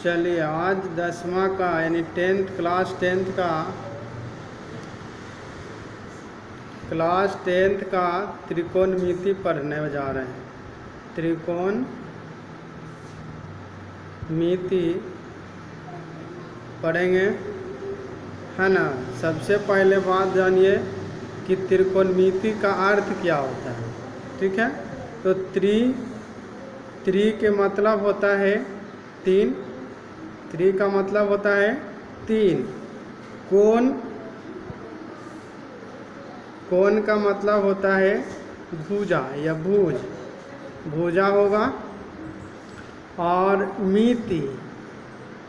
चलिए आज 10वां का यानी क्लास टेंथ का त्रिकोणमिति पढ़ने जा रहे हैं। त्रिकोणमिति पढ़ेंगे, है ना। सबसे पहले बात जानिए कि त्रिकोणमिति का अर्थ क्या होता है, ठीक है। तो त्रि के मतलब होता है तीन, त्रि का मतलब होता है तीन। कोण का मतलब होता है भुजा या भुजा होगा। और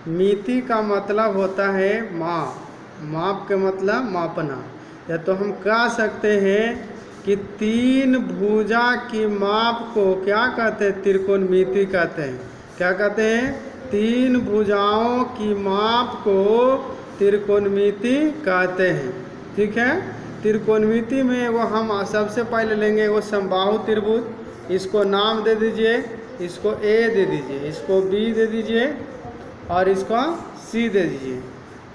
मिति का मतलब होता है माप के मतलब मापना। या तो हम कह सकते हैं कि तीन भुजा की माप को क्या कहते हैं, त्रिकोणमिति कहते हैं। क्या कहते हैं, तीन भुजाओं की माप को त्रिकोणमिति कहते हैं, ठीक है। त्रिकोणमिति में वो हम सबसे पहले लेंगे वो समबाहु त्रिभुज। इसको नाम दे दीजिए, इसको ए दे दीजिए, इसको बी दे दीजिए और इसको सी दे दीजिए।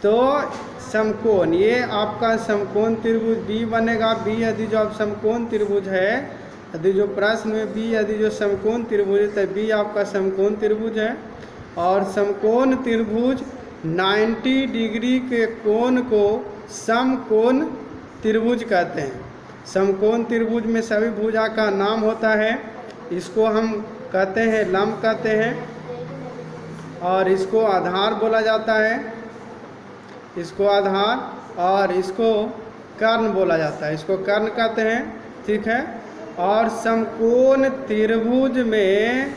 तो समकोण, ये आपका समकोण त्रिभुज बी बनेगा। बी यदि जो आप समकोण त्रिभुज है, यदि जो प्रश्न में बी यदि जो समकोण त्रिभुज है तो बी आपका समकोण त्रिभुज है। और समकोण त्रिभुज 90 डिग्री के कोण को समकोण त्रिभुज कहते हैं। समकोण त्रिभुज में सभी भुजा का नाम होता है। इसको हम कहते हैं लंब कहते हैं, और इसको आधार बोला जाता है, इसको आधार, और इसको कर्ण बोला जाता है, इसको कर्ण कहते हैं, ठीक है। और समकोण त्रिभुज में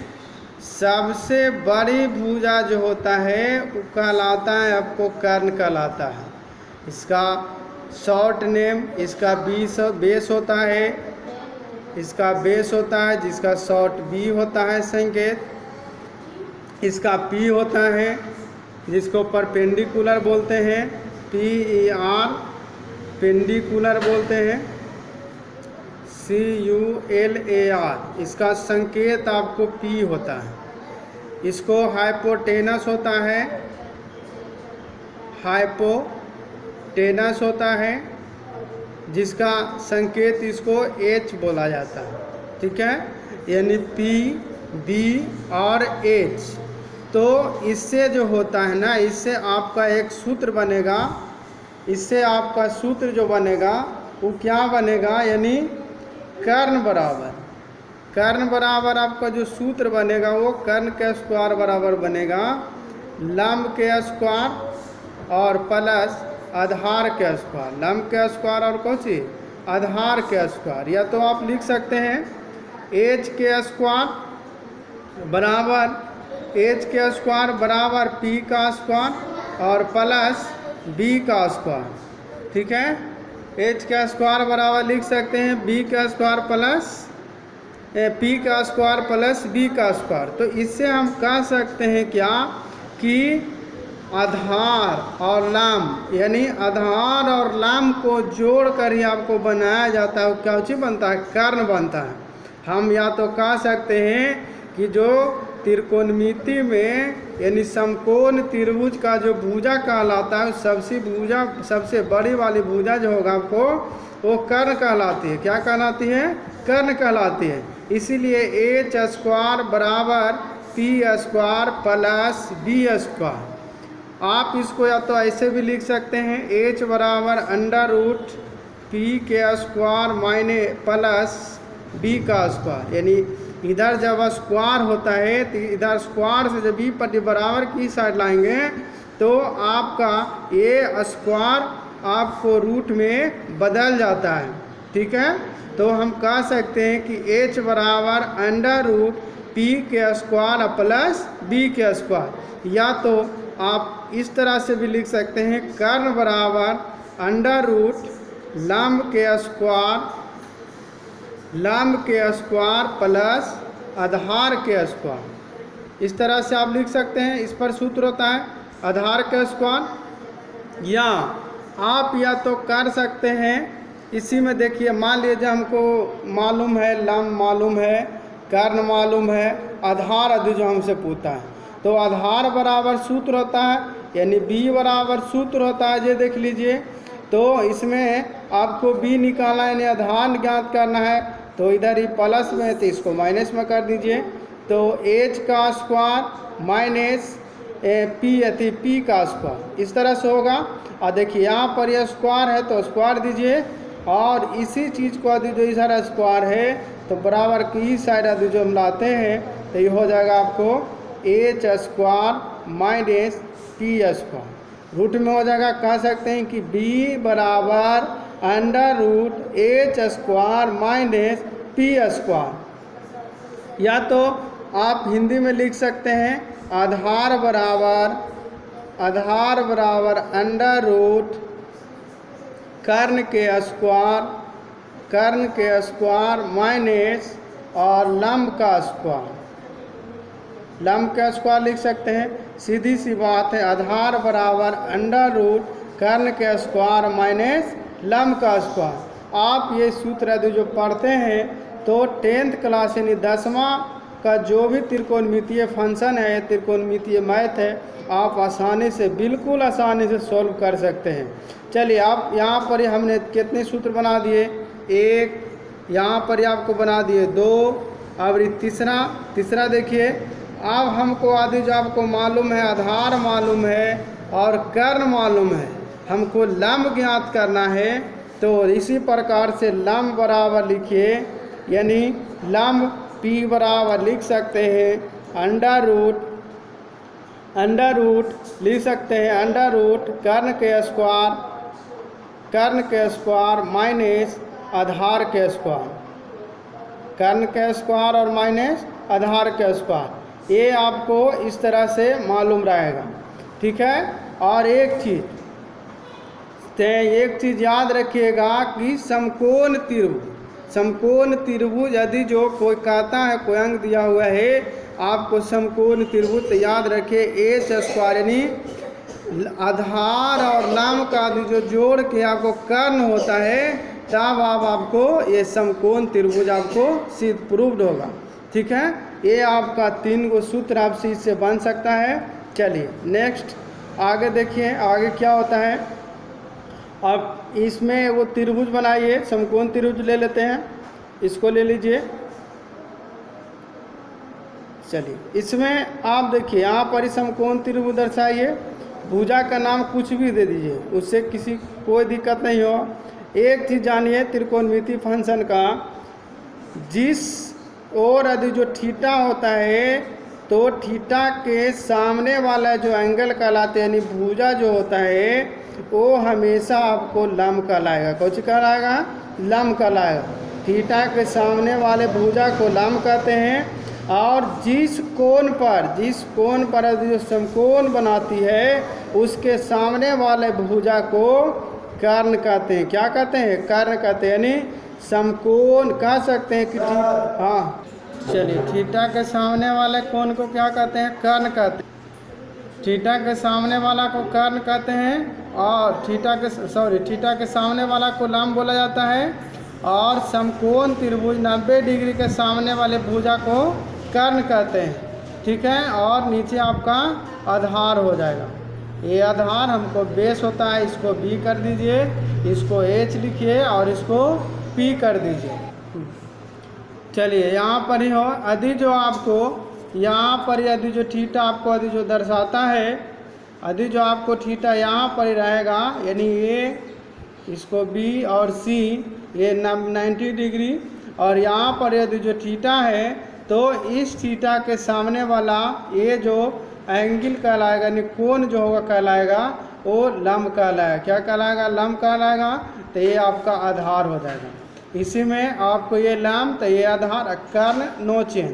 सबसे बड़ी भुजा जो होता है वो कहलाता है आपको कर्ण कहलाता है। इसका शॉर्ट नेम, इसका बेस होता है, इसका बेस होता है जिसका शॉर्ट बी होता है संकेत। इसका पी होता है जिसको परपेंडिकुलर बोलते हैं, PER पेंडिकुलर बोलते हैं, CULAR। इसका संकेत आपको पी होता है। इसको हाइपोटेनस होता है, हाइपोटेनस होता है जिसका संकेत इसको H बोला जाता है, ठीक है। यानी P, B और H। तो इससे जो होता है ना, इससे आपका एक सूत्र बनेगा। इससे आपका सूत्र जो बनेगा वो क्या बनेगा, यानी कर्ण बराबर आपका जो सूत्र बनेगा वो कर्ण के स्क्वायर बराबर बनेगा लंब के स्क्वायर और प्लस आधार के स्क्वायर। लंब के स्क्वायर और कौन सी, आधार के स्क्वायर। या तो आप लिख सकते हैं H के स्क्वायर बराबर P का स्क्वायर और प्लस B का स्क्वायर, ठीक है। H का स्क्वायर बराबर लिख सकते हैं B का स्क्वायर प्लस P का स्क्वायर प्लस B का स्क्वायर। तो इससे हम कह सकते हैं क्या कि आधार और लंब, यानी आधार और लंब को जोड़ कर ही आपको बनाया जाता है। क्या चीज़ बनता है, कर्ण बनता है। हम या तो कह सकते हैं कि जो त्रिकोणमिति में यानी समकोण त्रिभुज का जो भुजा कहलाता है, सबसे बड़ी वाली भुजा जो होगा आपको वो कर्ण कहलाती है। क्या कहलाती है, कर्ण कहलाती है। इसीलिए H स्क्वायर बराबर P square plus B square. आप इसको या तो ऐसे भी लिख सकते हैं H बराबर √ P के स्क्वायर माइने प्लस B का स्क्वायर। यानी इधर जब स्क्वायर होता है तो इधर स्क्वायर से जब B बराबर की साइड लाएंगे तो आपका ये स्क्वायर आपको रूट में बदल जाता है, ठीक है। तो हम कह सकते हैं कि H बराबर √ P के स्क्वायर प्लस B के स्क्वायर। या तो आप इस तरह से भी लिख सकते हैं कर्ण बराबर √ लंब के स्क्वायर प्लस आधार के स्क्वायर। इस तरह से आप लिख सकते हैं। इस पर सूत्र होता है आधार के स्क्वायर। या आप या तो कर सकते हैं इसी में, देखिए मान लीजिए हमको मालूम है लंब मालूम है, कर्ण मालूम है, आधार यदि जो हमसे पूछता है तो आधार बराबर सूत्र होता है, यानी बी बराबर सूत्र होता है, ये देख लीजिए। तो इसमें आपको बी निकालना है, यानी आधार ज्ञात करना है, तो इधर ही प्लस में है तो इसको माइनस में कर दीजिए। तो एच का स्क्वायर माइनस पी का स्क्वायर, इस तरह से होगा। और देखिए यहाँ पर यह स्क्वायर है तो स्क्वायर दीजिए, और इसी चीज़ को यदि जो इधर स्क्वायर है तो बराबर की साइड यदि जो हम लाते हैं तो ये हो जाएगा आपको H square minus P square. Root में हो जाएगा, कह सकते हैं कि बी बराबर under root H square minus P square. या तो आप हिंदी में लिख सकते हैं आधार बराबर अंडर रूट कर्ण के स्क्वायर माइनस और लंब का स्क्वायर लिख सकते हैं। सीधी सी बात है, आधार बराबर अंडर रूट कर्ण के स्क्वायर माइनस लंब का स्क्वायर। आप ये सूत्र यदि जो पढ़ते हैं तो 10th क्लास यानी 10वां का जो भी त्रिकोणमितीय फंक्शन है, त्रिकोणमितीय मैथ है, आप आसानी से, बिल्कुल आसानी से सॉल्व कर सकते हैं। चलिए, आप यहाँ पर हमने कितने सूत्र बना दिए, एक, यहाँ पर आपको बना दिए 2, अब तीसरा देखिए। अब हमको आदि जो आपको मालूम है, आधार मालूम है और कर्ण मालूम है, हमको लंब ज्ञात करना है। तो इसी प्रकार से लंब बराबर लिखिए, यानी लंब पी बराबर लिख सकते हैं अंडर रूट लिख सकते हैं अंडर रूट कर्ण के स्क्वायर माइनस आधार के स्क्वायर, कर्ण के स्क्वायर और माइनस आधार के स्क्वायर। ये आपको इस तरह से मालूम रहेगा, ठीक है। और एक चीज़ याद रखिएगा कि समकोण त्रिभुज यदि जो कोई कहता है, कोई अंक दिया हुआ है आपको समकोण त्रिभुज, तो याद रखिए एच स्क्वायर यानी आधार और लंब का जो जोड़ के आपको कर्ण होता है, तब आपको ये समकोण त्रिभुज आपको सिद्ध प्रूव्ड होगा, ठीक है। ये आपका 3 गो सूत्र आपसे इससे बन सकता है। चलिए नेक्स्ट आगे देखिए, आगे क्या होता है। अब इसमें वो त्रिभुज बनाइए, समकोण त्रिभुज ले लेते हैं, इसको ले लीजिए। चलिए, इसमें आप देखिए यहाँ पर समकोण त्रिभुज दर्शाइए, भुजा का नाम कुछ भी दे दीजिए, उससे कोई दिक्कत नहीं हो। एक चीज़ जानिए त्रिकोणमितीय फंक्शन का, जिस और यदि जो थीटा होता है तो थीटा के सामने वाला जो एंगल कहलाते हैं, यानी भुजा जो होता है वो हमेशा आपको लंब कहलाएगा। कौन सी कहलाएगा? लंब कहलाएगा। थीटा के सामने वाले भुजा को लंब कहते हैं। और जिस कोण पर यदि जो समकोण बनाती है उसके सामने वाले भुजा को कर्ण कहते हैं। क्या कहते हैं? कर्ण कहते हैं, यानी समकोण कह सकते हैं कि हाँ। चलिए, थीटा के सामने वाले कोण को क्या कहते हैं? कर्ण कहते हैं। थीटा के सामने वाला को कर्ण कहते हैं, और थीटा के सामने वाला को लंब बोला जाता है। और समकोण त्रिभुज 90 डिग्री के सामने वाले भुजा को कर्ण कहते हैं, ठीक है। और नीचे आपका आधार हो जाएगा। ये आधार हमको बेस होता है, इसको बी कर दीजिए, इसको एच लिखिए और इसको पी कर दीजिए। चलिए, यहाँ पर ही हो, यदि जो आपको यहाँ पर यदि जो थीटा आपको यदि जो दर्शाता है, यदि जो आपको थीटा यहाँ पर ही रहेगा, यानी ये इसको बी और सी ये 90 डिग्री, और यहाँ पर यदि जो थीटा है तो इस थीटा के सामने वाला ये जो एंगल कहलाएगा, यानी कोण जो होगा कहलाएगा वो लंब कहलाएगा। क्या कहलाएगा? लंब कहलाएगा। तो ये आपका आधार हो जाएगा। इसी में आपको ये लंब, तो ये आधार। कर्ण नो चेंज,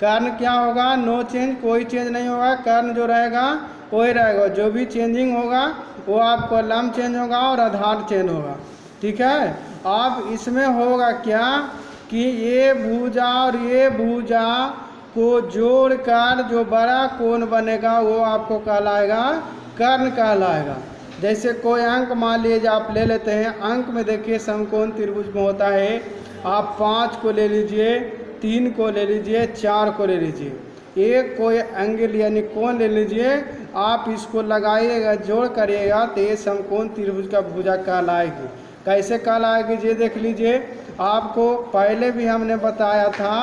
कर्ण क्या होगा? नो चेंज, कोई चेंज नहीं होगा। कर्ण जो रहेगा वही रहेगा, जो भी चेंजिंग होगा वो आपको लंब चेंज होगा और आधार चेंज होगा, ठीक है। अब इसमें होगा क्या कि ये भुजा और ये भुजा को जोड़कर जो बड़ा कोण बनेगा वो आपको कहलाएगा कर्ण कहलाएगा। जैसे कोई अंक मान लीजिए आप ले लेते हैं, अंक में देखिए समकोण त्रिभुज में होता है, आप 5 को ले लीजिए, 3 को ले लीजिए, 4 को ले लीजिए। एक कोई एंगल यानी कोण ले लीजिए, आप इसको लगाइएगा, जोड़ करिएगा तो ये समकोण त्रिभुज का भुजा कहलाएगी। कैसे कहलाएगी ये देख लीजिए। आपको पहले भी हमने बताया था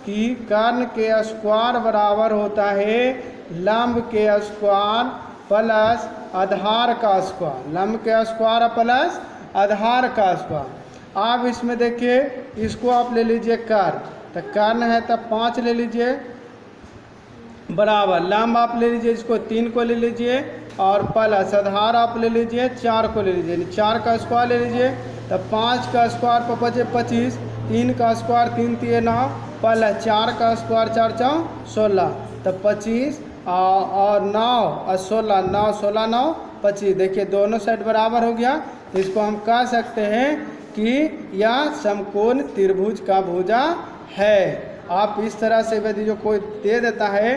कि कर्ण के स्क्वायर बराबर होता है लंब के स्क्वायर प्लस आधार का स्क्वायर, लंब के स्क्वायर प्लस आधार का स्क्वायर। आप इसमें देखिए, इसको आप ले लीजिए कर्ण, तो कर्ण है तो 5 ले लीजिए बराबर, लंब आप ले लीजिए इसको 3 को ले लीजिए, और प्लस आधार आप ले लीजिए 4 को ले लीजिए, 4 का स्क्वायर ले लीजिए, तो 5 का स्क्वायर पर बचे 25, 3 का स्क्वायर 3 3 9, प्लस 4 का स्क्वायर 4 4 16, तो 25 और 9 और 16, 9 16 9 25। देखिए दोनों साइड बराबर हो गया, तो इसको हम कह सकते हैं कि यह समकोण त्रिभुज का भुजा है। आप इस तरह से यदि जो कोई दे देता है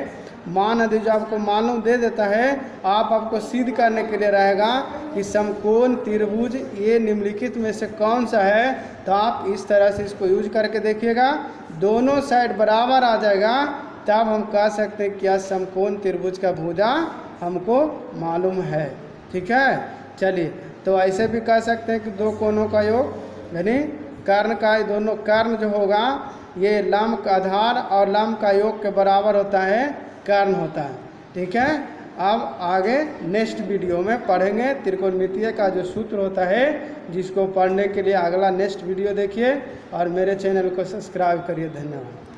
मान, यदि जो आपको मालूम दे देता है, आपको सिद्ध करने के लिए रहेगा कि समकोण त्रिभुज ये निम्नलिखित में से कौन सा है, तो आप इस तरह से इसको यूज करके देखिएगा, दोनों साइड बराबर आ जाएगा, तब हम कह सकते हैं क्या समकोण त्रिभुज का भुजा हमको मालूम है। ठीक है, चलिए, तो ऐसे भी कह सकते हैं कि दो कोणों का योग यानी कर्ण का, दोनों कर्ण जो होगा ये लंब का आधार और लंब का योग के बराबर होता है, कर्ण होता है। ठीक है, अब आगे नेक्स्ट वीडियो में पढ़ेंगे त्रिकोणमितीय का जो सूत्र होता है, जिसको पढ़ने के लिए अगला नेक्स्ट वीडियो देखिए और मेरे चैनल को सब्सक्राइब करिए। धन्यवाद।